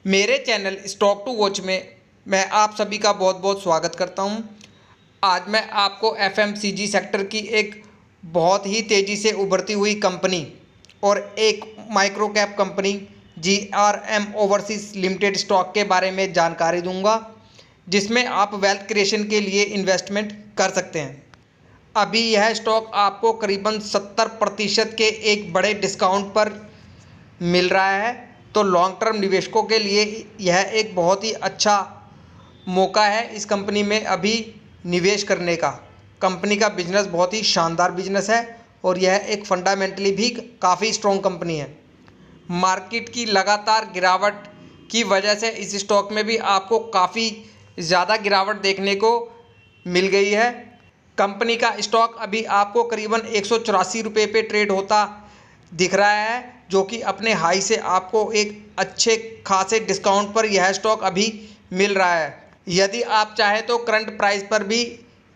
मेरे channel stock to watch में मैं आप सभी का बहुत बहुत स्वागत करता हूं। आज मैं आपको एफएमसीजी सेक्टर की एक बहुत ही तेज़ी से उभरती हुई कंपनी और एक micro cap company GRM overseas limited stock के बारे में जानकारी दूंगा, जिसमें आप वेल्थ क्रिएशन के लिए इन्वेस्टमेंट कर सकते हैं। अभी यह स्टॉक आपको करीबन 70% के एक बड़े डिस्काउंट पर मिल रहा है, तो लॉन्ग टर्म निवेशकों के लिए यह एक बहुत ही अच्छा मौका है इस कंपनी में अभी निवेश करने का। कंपनी का बिजनेस बहुत ही शानदार बिजनेस है और यह एक फंडामेंटली भी काफ़ी स्ट्रॉन्ग कंपनी है। मार्केट की लगातार गिरावट की वजह से इस स्टॉक में भी आपको काफ़ी ज़्यादा गिरावट देखने को मिल गई है। कंपनी का स्टॉक अभी आपको करीबन 184 रुपये पे ट्रेड होता दिख रहा है, जो कि अपने हाई से आपको एक अच्छे खासे डिस्काउंट पर यह स्टॉक अभी मिल रहा है। यदि आप चाहें तो करंट प्राइस पर भी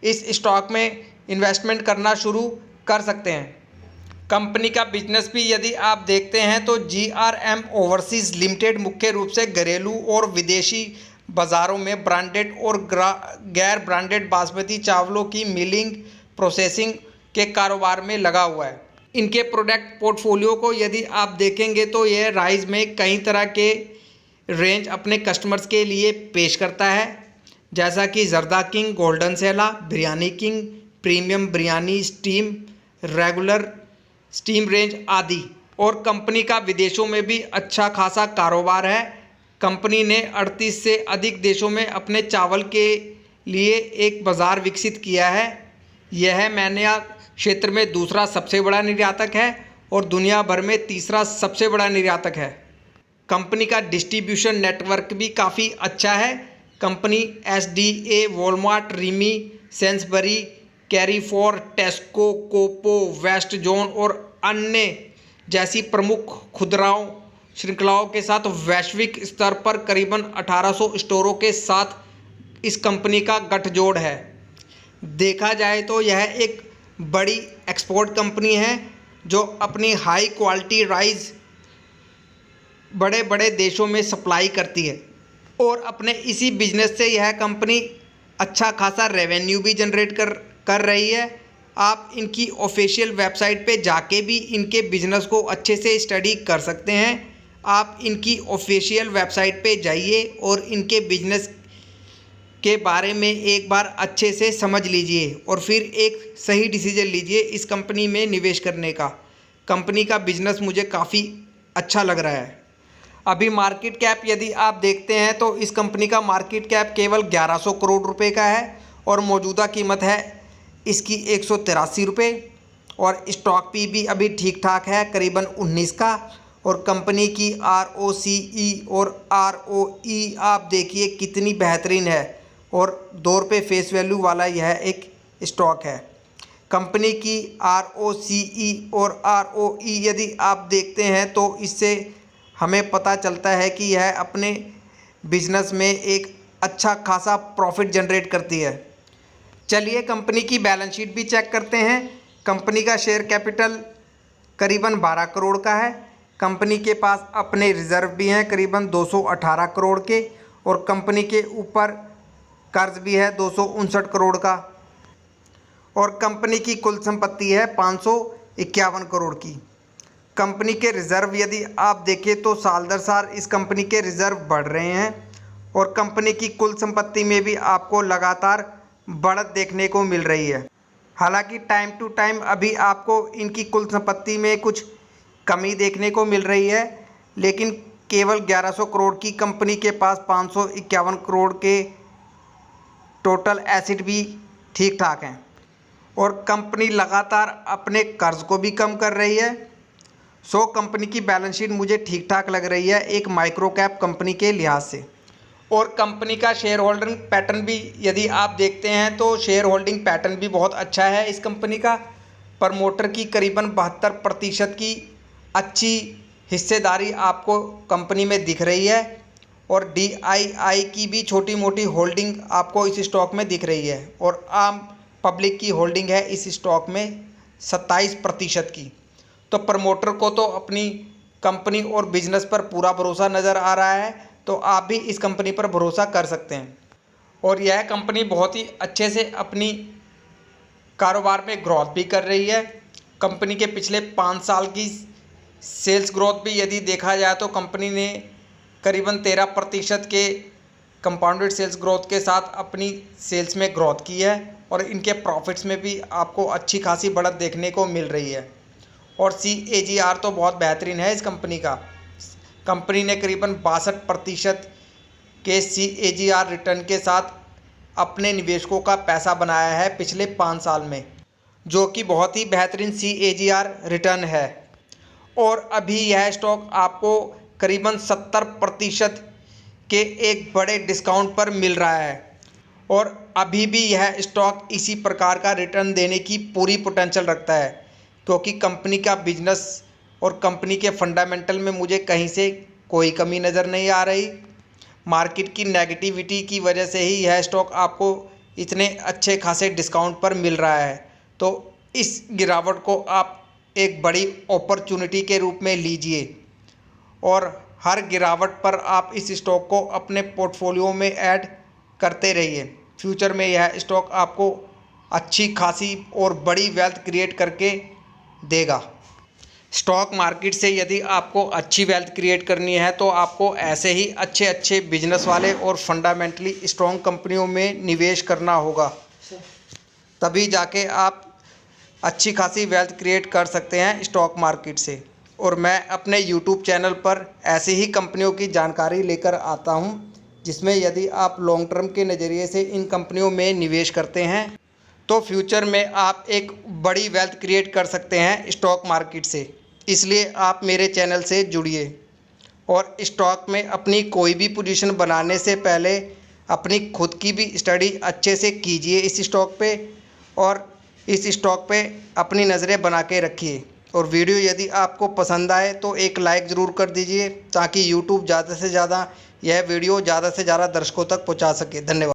इस स्टॉक में इन्वेस्टमेंट करना शुरू कर सकते हैं। कंपनी का बिजनेस भी यदि आप देखते हैं तो जीआरएम ओवरसीज लिमिटेड मुख्य रूप से घरेलू और विदेशी बाज़ारों में ब्रांडेड और गैर ब्रांडेड बासमती चावलों की मिलिंग प्रोसेसिंग के कारोबार में लगा हुआ है। इनके प्रोडक्ट पोर्टफोलियो को यदि आप देखेंगे तो यह राइस में कई तरह के रेंज अपने कस्टमर्स के लिए पेश करता है, जैसा कि zarda king, golden sella, biryani king, premium biryani, steam, regular steam range आदि। और कंपनी का विदेशों में भी अच्छा खासा कारोबार है। कंपनी ने 38 से अधिक देशों में अपने चावल के लिए एक बाज़ार विकसित किया है। यह मैन्या क्षेत्र में दूसरा सबसे बड़ा निर्यातक है और दुनिया भर में तीसरा सबसे बड़ा निर्यातक है। कंपनी का डिस्ट्रीब्यूशन नेटवर्क भी काफ़ी अच्छा है। Company Asda, Walmart, Rimi, Sainsbury, Carrefour, Tesco, Coop, west zone और अन्य जैसी प्रमुख खुदराओं श्रृंखलाओं के साथ वैश्विक स्तर पर करीबन 1800 स्टोरों के साथ इस कंपनी का गठजोड़ है। देखा जाए तो यह एक बड़ी एक्सपोर्ट कंपनी है जो अपनी हाई क्वालिटी राइस बड़े बड़े देशों में सप्लाई करती है और अपने इसी बिजनेस से यह कंपनी अच्छा खासा रेवेन्यू भी जनरेट कर रही है। आप इनकी ऑफिशियल वेबसाइट पे जाके भी इनके बिजनेस को अच्छे से स्टडी कर सकते हैं। आप इनकी ऑफिशियल वेबसाइट पे जाइए और इनके बिजनेस के बारे में एक बार अच्छे से समझ लीजिए और फिर एक सही डिसीजन लीजिए इस कंपनी में निवेश करने का। कंपनी का बिजनेस मुझे काफ़ी अच्छा लग रहा है। अभी मार्केट कैप यदि आप देखते हैं तो इस कंपनी का मार्केट कैप केवल 1100 करोड़ रुपए का है और मौजूदा कीमत है इसकी 183 रुपये और स्टॉक पी भी अभी ठीक ठाक है, करीबन 19 का। और कंपनी की ROCE और ROE आप देखिए कितनी बेहतरीन है और 2 रुपये फेस वैल्यू वाला यह एक स्टॉक है। कंपनी की ROCE और ROE यदि आप देखते हैं तो इससे हमें पता चलता है कि यह अपने बिजनेस में एक अच्छा खासा प्रॉफिट जनरेट करती है। चलिए कंपनी की बैलेंस शीट भी चेक करते हैं। कंपनी का शेयर कैपिटल करीबन 12 करोड़ का है। कंपनी के पास अपने रिजर्व भी हैं करीबन 218 करोड़ के और कंपनी के ऊपर कर्ज भी है 259 करोड़ का और कंपनी की कुल संपत्ति है 551 करोड़ की। कंपनी के रिज़र्व यदि आप देखें तो साल दर साल इस कंपनी के रिज़र्व बढ़ रहे हैं और कंपनी की कुल संपत्ति में भी आपको लगातार बढ़त देखने को मिल रही है। हालांकि टाइम टू टाइम अभी आपको इनकी कुल संपत्ति में कुछ कमी देखने को मिल रही है, लेकिन केवल 1100 करोड़ की कंपनी के पास 551 करोड़ के टोटल एसेट भी ठीक ठाक हैं और कंपनी लगातार अपने कर्ज को भी कम कर रही है। सो कंपनी की बैलेंस शीट मुझे ठीक ठाक लग रही है एक माइक्रो कैप कंपनी के लिहाज से। और कंपनी का शेयर होल्डिंग पैटर्न भी यदि आप देखते हैं तो शेयर होल्डिंग पैटर्न भी बहुत अच्छा है इस कंपनी का। प्रमोटर की करीबन 72% की अच्छी हिस्सेदारी आपको कंपनी में दिख रही है और DII की भी छोटी मोटी होल्डिंग आपको इस स्टॉक में दिख रही है और आम पब्लिक की होल्डिंग है इस स्टॉक में 27% की। तो प्रमोटर को तो अपनी कंपनी और बिजनेस पर पूरा भरोसा नज़र आ रहा है। तो आप भी इस कंपनी पर भरोसा कर सकते हैं। और यह कंपनी बहुत ही अच्छे से अपनी कारोबार में ग्रोथ भी कर रही है। कंपनी के पिछले 5 साल की सेल्स ग्रोथ भी यदि देखा जाए तो कंपनी ने करीबन 13% के कंपाउंडेड सेल्स ग्रोथ के साथ अपनी सेल्स में ग्रोथ की है और इनके प्रॉफिट्स में भी आपको अच्छी खासी बढ़त देखने को मिल रही है। और CAGR तो बहुत बेहतरीन है इस कंपनी का। कंपनी ने करीबन 62% के CAGR रिटर्न के साथ अपने निवेशकों का पैसा बनाया है पिछले 5 साल में, जो कि बहुत ही बेहतरीन CAGR रिटर्न है। और अभी यह स्टॉक आपको करीबन 70% के एक बड़े डिस्काउंट पर मिल रहा है और अभी भी यह स्टॉक इसी प्रकार का रिटर्न देने की पूरी पोटेंशियल रखता है, क्योंकि कंपनी का बिजनेस और कंपनी के फंडामेंटल में मुझे कहीं से कोई कमी नज़र नहीं आ रही। मार्केट की नेगेटिविटी की वजह से ही यह स्टॉक आपको इतने अच्छे खासे डिस्काउंट पर मिल रहा है। तो इस गिरावट को आप एक बड़ी अपॉर्चुनिटी के रूप में लीजिए और हर गिरावट पर आप इस स्टॉक को अपने पोर्टफोलियो में ऐड करते रहिए। फ्यूचर में यह स्टॉक आपको अच्छी खासी और बड़ी वेल्थ क्रिएट करके देगा। स्टॉक मार्केट से यदि आपको अच्छी वेल्थ क्रिएट करनी है तो आपको ऐसे ही अच्छे अच्छे बिजनेस वाले और फंडामेंटली स्ट्रॉन्ग कंपनियों में निवेश करना होगा, तभी जाके आप अच्छी खासी वेल्थ क्रिएट कर सकते हैं स्टॉक मार्केट से। और मैं अपने YouTube चैनल पर ऐसी ही कंपनियों की जानकारी लेकर आता हूं, जिसमें यदि आप लॉन्ग टर्म के नज़रिए से इन कंपनियों में निवेश करते हैं तो फ्यूचर में आप एक बड़ी वेल्थ क्रिएट कर सकते हैं स्टॉक मार्केट से। इसलिए आप मेरे चैनल से जुड़िए और स्टॉक में अपनी कोई भी पोजीशन बनाने से पहले अपनी खुद की भी स्टडी अच्छे से कीजिए इस स्टॉक पे और इस स्टॉक पे अपनी नज़रें बना के रखिए। और वीडियो यदि आपको पसंद आए तो एक लाइक ज़रूर कर दीजिए, ताकि यूट्यूब ज़्यादा से ज़्यादा यह वीडियो ज़्यादा से ज़्यादा दर्शकों तक पहुंचा सके। धन्यवाद।